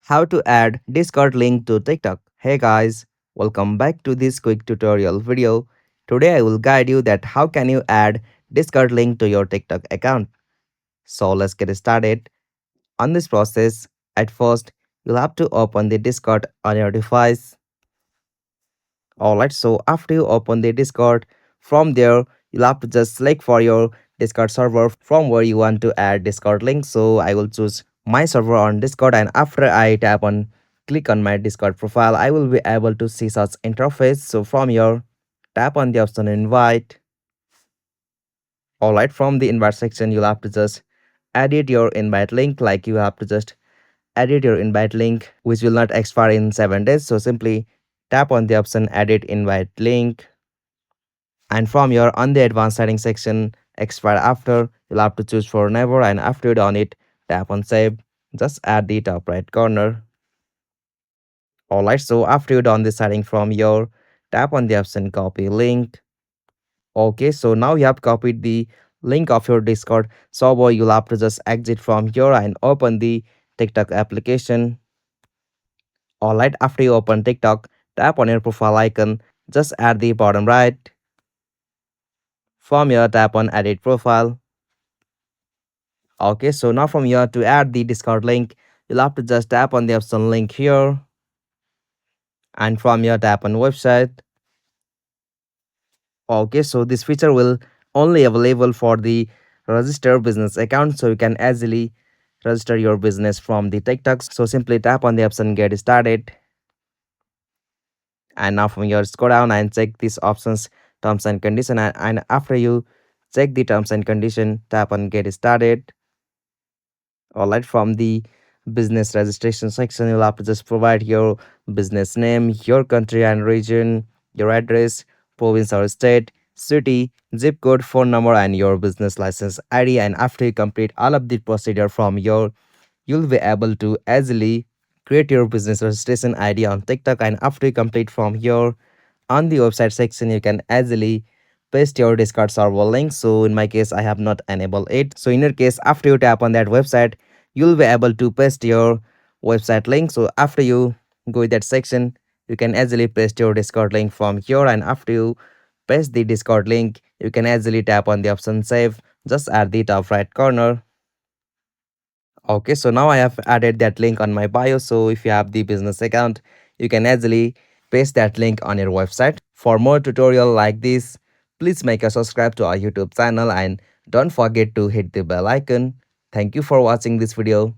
How to add Discord link to TikTok. Hey guys, welcome back to this quick tutorial video. Today I will guide you that how can you add Discord link to your TikTok account. So let's get started. On this process, at first you'll have to open the Discord on your device. Alright, so after you open the Discord, from there you'll have to just select for your Discord server from where you want to add Discord link. So I will choose my server on Discord, and after I tap on click on my Discord profile, I will be able to see such interface. So from here, tap on the option invite. Alright, from the invite section, you'll have to just edit your invite link. Like you have to just edit your invite link, which will not expire in 7 days. So simply tap on the option edit invite link, and from your on the advanced settings section expire after, you'll have to choose for never, and after you done it, tap on save. Just at the top right corner. Alright, so after you done the setting from your, tap on the option copy link. Okay, so now you have copied the link of your Discord server. You'll have to just exit from here and open the TikTok application. Alright, after you open TikTok, tap on your profile icon just at the bottom right. From here, tap on edit profile. Okay, so now from here, to add the Discord link, you'll have to just tap on the option link here, and from here tap on website. Okay, so this feature will only available for the registered business account, so you can easily register your business from the TikTok. So simply tap on the option get started, and now from here scroll down and check these options terms and condition, and after you check the terms and condition, tap on get started. Alright, from the business registration section, you'll have to just provide your business name, your country and region, your address, province or state, city, zip code, phone number, and your business license ID. And after you complete all of the procedure from your, you'll be able to easily create your business registration ID on TikTok. And after you complete from here, on the website section, you can easily paste your Discord server link. So in my case, I have not enabled it. So in your case, after you tap on that website, you'll be able to paste your website link. So after you go in that section, you can easily paste your Discord link from here, and after you paste the Discord link, you can easily tap on the option save just at the top right corner. Okay, so now I have added that link on my bio. So if you have the business account, you can easily paste that link on your website. For more tutorial like this, please make a subscribe to our YouTube channel and don't forget to hit the bell icon. Thank you for watching this video.